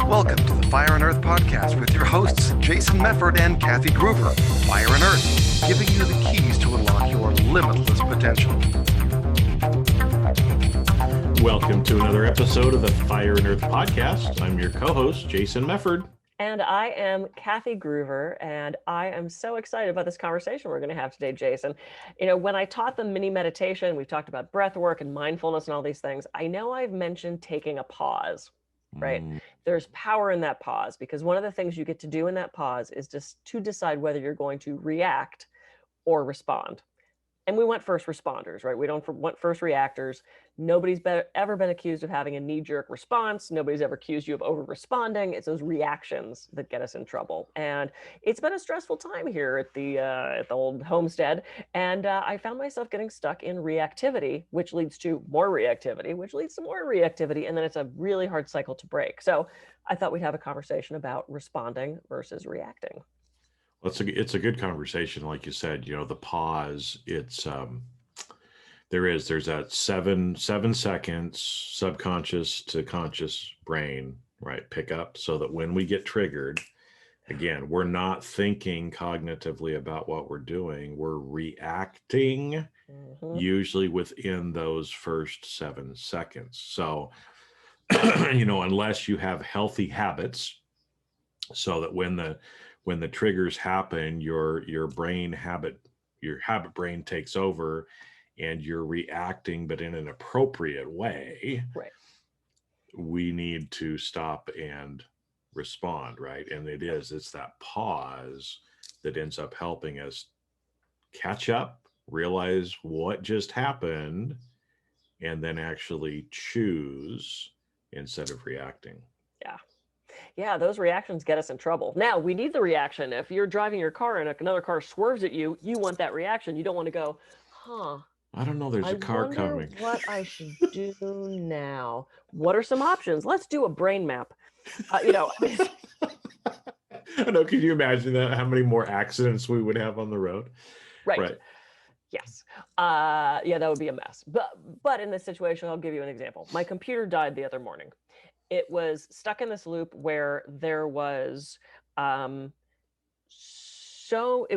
Welcome to the Fire and Earth podcast with your hosts, Jason Mefford and Kathy Groover. Fire and Earth, giving you the keys to unlock your limitless potential. Welcome to another episode of the Fire and Earth podcast. I'm your co-host, Jason Mefford. And I am Kathy Groover, and I am so excited about this conversation we're going to have today, Jason. You know, when I taught the mini meditation, we've talked about breath work and mindfulness and all these things. I know I've mentioned taking a pause, right? There's power in that pause, because one of the things you get to do in that pause is just to decide whether you're going to react or respond. And we went first responders, right? We don't want first reactors. Nobody's ever been accused of having a knee-jerk response. Nobody's ever accused you of over-responding. It's those reactions that get us in trouble. And it's been a stressful time here at the old homestead. And I found myself getting stuck in reactivity, which leads to more reactivity, which leads to more reactivity. And then it's a really hard cycle to break. So I thought we'd have a conversation about responding versus reacting. It's a good conversation, like you said. You know, the pause. It's there's that seven seconds subconscious to conscious brain, right? Pick up, so that when we get triggered, again, we're not thinking cognitively about what we're doing. We're reacting, usually within those first 7 seconds. So, you know, unless you have healthy habits, so that when the triggers happen, your habit brain takes over and you're reacting, but in an appropriate way. Right. We need to stop and respond, right? And it's that pause that ends up helping us catch up, realize what just happened, and then actually choose instead of reacting. Yeah, those reactions get us in trouble. Now, we need the reaction. If you're driving your car and another car swerves at you, you want that reaction. You don't want to go, I don't know, there's a car coming. What I should do now. What are some options? Let's do a brain map. You know. I know, can you imagine that? How many more accidents we would have on the road? Right. Yes. Yeah, that would be a mess. But in this situation, I'll give you an example. My computer died the other morning. It was stuck in this loop where there was it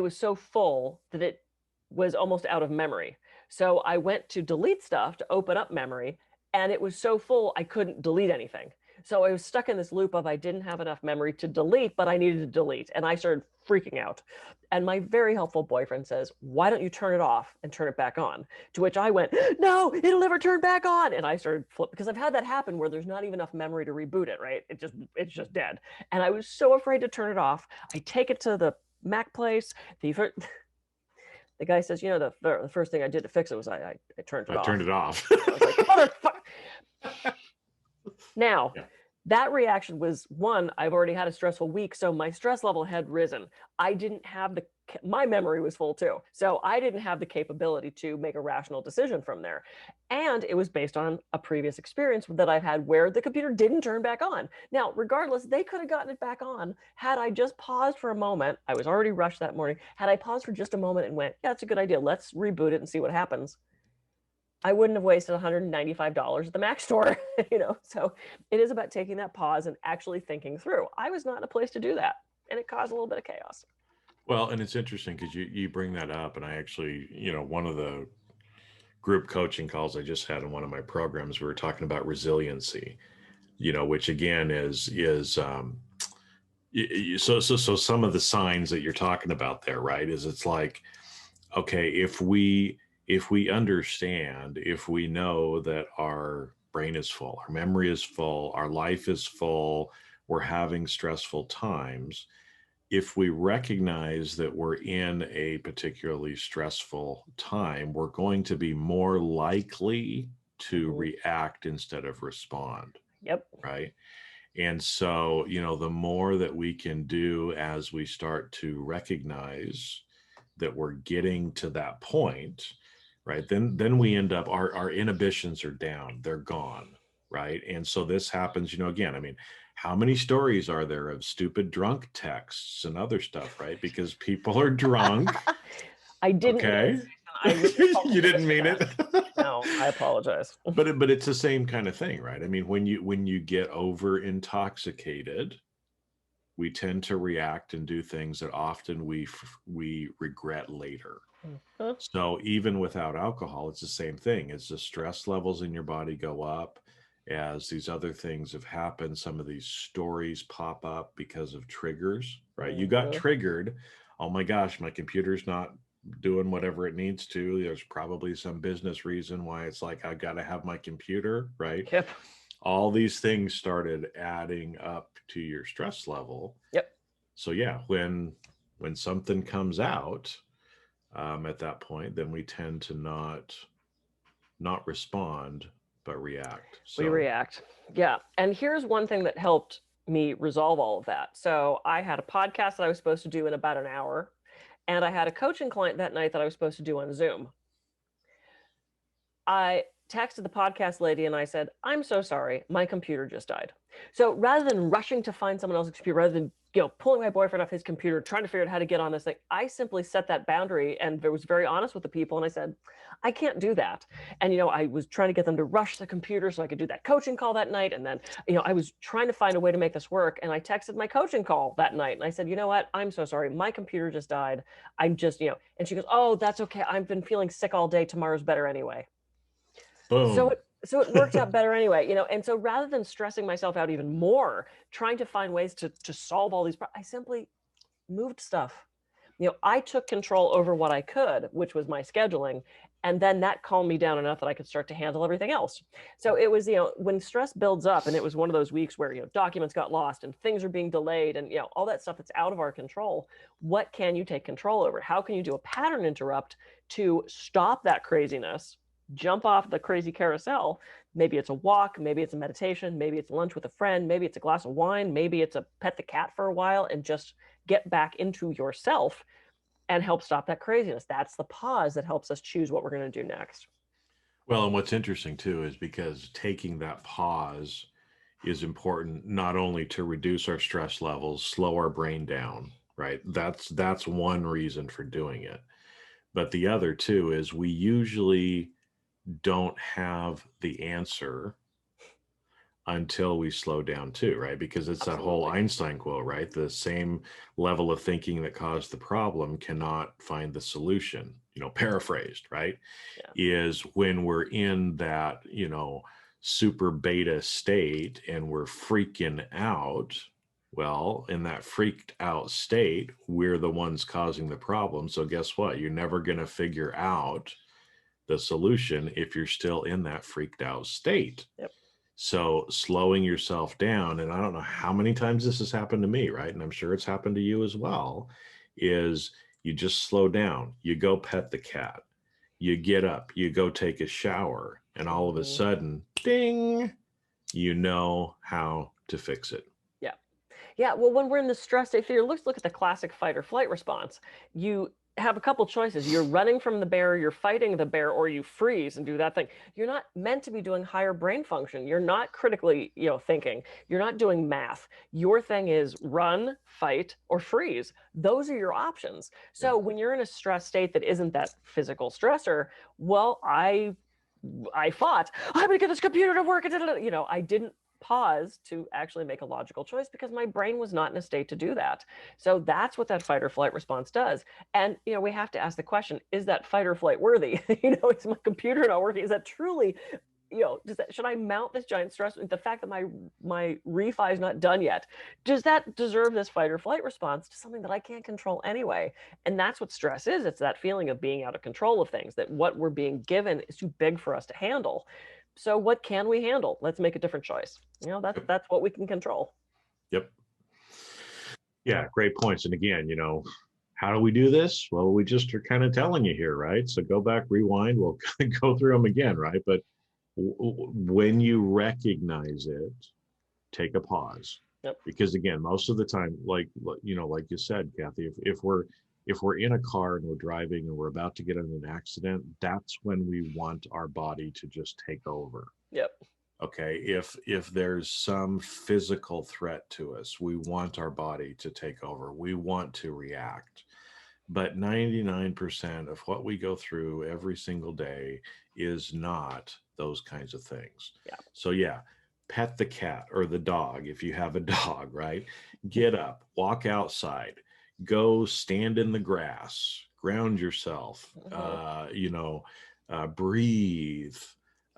was so full that it was almost out of memory. So I went to delete stuff to open up memory, and it was so full I couldn't delete anything. So I was stuck in this loop of I didn't have enough memory to delete, but I needed to delete. And I started freaking out. And my very helpful boyfriend says, why don't you turn it off and turn it back on? To which I went, no, it'll never turn back on. And I started because I've had that happen where there's not even enough memory to reboot it, right? It's just dead. And I was so afraid to turn it off. I take it to the Mac place. The guy says, you know, the first thing I did to fix it was I turned it off. I turned it off. I was like, motherfucker. Now, that reaction was, one, I've already had a stressful week, so my stress level had risen. I didn't have my memory was full too. So I didn't have the capability to make a rational decision from there. And it was based on a previous experience that I've had where the computer didn't turn back on. Now, regardless, they could have gotten it back on had I just paused for a moment. I was already rushed that morning. Had I paused for just a moment and went, yeah, that's a good idea. Let's reboot it and see what happens. I wouldn't have wasted $195 at the Mac store, you know? So it is about taking that pause and actually thinking through. I was not in a place to do that, and it caused a little bit of chaos. Well, and it's interesting because you bring that up, and I actually, you know, one of the group coaching calls I just had in one of my programs, we were talking about resiliency, you know, which again is so some of the signs that you're talking about there, right? Is it's like, okay, if we understand, if we know that our brain is full, our memory is full, our life is full, we're having stressful times, if we recognize that we're in a particularly stressful time, we're going to be more likely to react instead of respond. Yep. Right. And so, you know, the more that we can do as we start to recognize that we're getting to that point, right, then we end up, our inhibitions are down, they're gone, right? And so this happens, you know, again, I mean, how many stories are there of stupid drunk texts and other stuff, right? Because people are drunk. I didn't. Okay. I really You didn't apologize mean for it. that. No, I apologize. But it's the same kind of thing, right? I mean, when you get over intoxicated, we tend to react and do things that often we regret later. Mhm. So even without alcohol, it's the same thing. As the stress levels in your body go up, as these other things have happened, some of these stories pop up because of triggers, right? You got Mhm. triggered. Oh my gosh, my computer's not doing whatever it needs to. There's probably some business reason why it's like, I got to have my computer, right? Yep. All these things started adding up to your stress level. Yep. So yeah, when something comes out, at that point, then we tend to not respond but react. We So react. Yeah. And here's one thing that helped me resolve all of that. So I had a podcast that I was supposed to do in about an hour, and I had a coaching client that night that I was supposed to do on Zoom. I texted the podcast lady and I said, I'm so sorry, my computer just died. So rather than rushing to find someone else's computer, rather than pulling my boyfriend off his computer, trying to figure out how to get on this thing, I simply set that boundary and was very honest with the people. And I said, I can't do that. And, I was trying to get them to rush the computer so I could do that coaching call that night. And then, I was trying to find a way to make this work. And I texted my coaching call that night. And I said, you know what? I'm so sorry. My computer just died. I'm just, and she goes, oh, that's okay. I've been feeling sick all day. Tomorrow's better anyway. So boom. it worked out better anyway, and so rather than stressing myself out even more, trying to find ways to solve all these problems, I simply moved stuff. I took control over what I could, which was my scheduling, and then that calmed me down enough that I could start to handle everything else. So it was, when stress builds up, and it was one of those weeks where, documents got lost and things are being delayed and, all that stuff that's out of our control. What can you take control over? How can you do a pattern interrupt to stop that craziness? Jump off the crazy carousel. Maybe it's a walk, maybe it's a meditation, maybe it's lunch with a friend, maybe it's a glass of wine, maybe it's a pet the cat for a while and just get back into yourself and help stop that craziness. That's the pause that helps us choose what we're going to do next. Well, and what's interesting too is because taking that pause is important not only to reduce our stress levels, slow our brain down, right? That's one reason for doing it. But the other too is we usually don't have the answer until we slow down too, right? Because it's that whole Absolutely. Einstein quote, right? The same level of thinking that caused the problem cannot find the solution, paraphrased, right? Yeah. Is when we're in that, super beta state and we're freaking out. Well, in that freaked out state, we're the ones causing the problem. So guess what? You're never going to figure out the solution if you're still in that freaked out state. Yep. So slowing yourself down, and I don't know how many times this has happened to me, right? And I'm sure it's happened to you as well, is you just slow down. You go pet the cat. You get up, you go take a shower, and all of a sudden, ding, you know how to fix it. Yeah. Yeah. Well, when we're in the stress state, let's look at the classic fight or flight response. You have a couple choices. You're running from the bear, you're fighting the bear, or you freeze and do that thing. You're not meant to be doing higher brain function. You're not critically, thinking. You're not doing math. Your thing is run, fight, or freeze. Those are your options. So when you're in a stress state that isn't that physical stressor, well, I fought. I'm going to get this computer to work. I didn't pause to actually make a logical choice because my brain was not in a state to do that. So that's what that fight or flight response does. And, we have to ask the question, is that fight or flight worthy? Is my computer not working? Is that truly, should I mount this giant stress? The fact that my refi is not done yet, does that deserve this fight or flight response to something that I can't control anyway? And that's what stress is. It's that feeling of being out of control of things, that what we're being given is too big for us to handle. So what can we handle? Let's make a different choice. That's what we can control. Yep. Yeah, great points. And again, how do we do this? Well, we just are kind of telling you here, right? So go back, rewind, we'll go through them again, right? But when you recognize it, take a pause. Yep. Because again, most of the time, like you said, Kathy, if we're in a car and we're driving and we're about to get in an accident, that's when we want our body to just take over. Yep. Okay. If there's some physical threat to us, we want our body to take over. We want to react. But 99% of what we go through every single day is not those kinds of things. Yeah. So yeah, pet the cat or the dog if you have a dog, right? Get up, walk outside, go stand in the grass, ground yourself, breathe,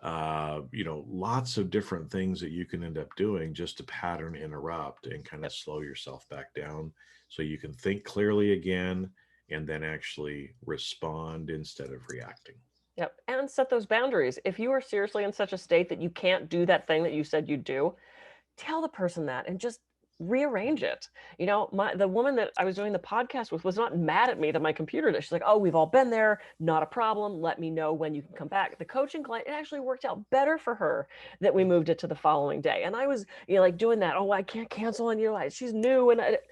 lots of different things that you can end up doing just to pattern interrupt and kind of slow yourself back down so you can think clearly again and then actually respond instead of reacting. Yep. And set those boundaries. If you are seriously in such a state that you can't do that thing that you said you'd do, tell the person that and just rearrange it. The woman that I was doing the podcast with was not mad at me that my computer did. She's like, oh, we've all been there. Not a problem. Let me know when you can come back. The coaching client, it actually worked out better for her that we moved it to the following day. And I was, doing that. Oh, I can't cancel on you. She's new. And it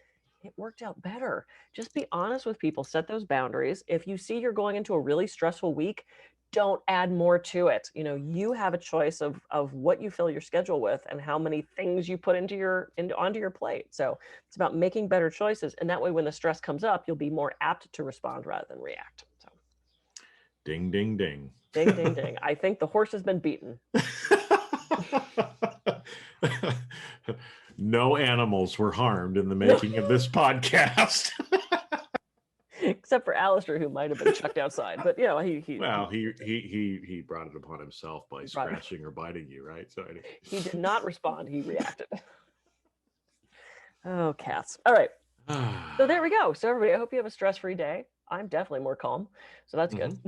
worked out better. Just be honest with people. Set those boundaries. If you see you're going into a really stressful week, don't add more to it. You have a choice of what you fill your schedule with and how many things you put onto your plate. So it's about making better choices. And that way, when the stress comes up, you'll be more apt to respond rather than react. So ding, ding, ding. Ding, ding, ding. I think the horse has been beaten. No animals were harmed in the making of this podcast. Except for Alistair, who might have been chucked outside. But he brought it upon himself by scratching or biting you, right? So he did not respond. He reacted. Oh, cats. All right. So there we go. So everybody, I hope you have a stress-free day. I'm definitely more calm, so that's good.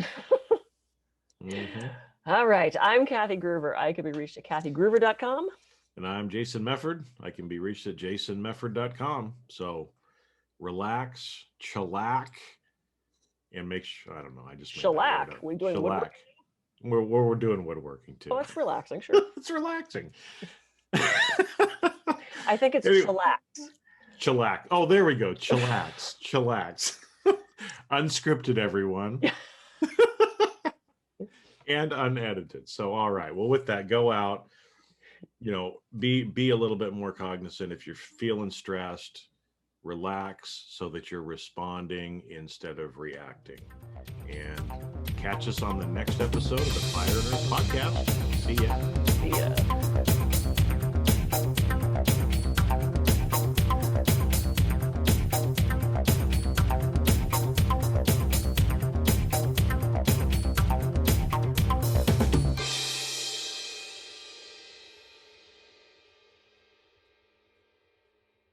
Mm-hmm. All right. I'm Kathy Groover. I can be reached at kathygroover.com. And I'm Jason Mefford. I can be reached at jasonmefford.com. So relax, chillax, and make sure, I don't know, I just made shellac. We're doing shellac. We're doing woodworking too. Oh, it's relaxing, sure. It's relaxing. I think it's shellac. Chillax. Oh, there we go. Chillax. Chillax. Unscripted, everyone. And unedited. So, all right. Well, with that, go out, be a little bit more cognizant. If you're feeling stressed, relax so that you're responding instead of reacting. And catch us on the next episode of the Fire and Earth podcast. See ya. See ya.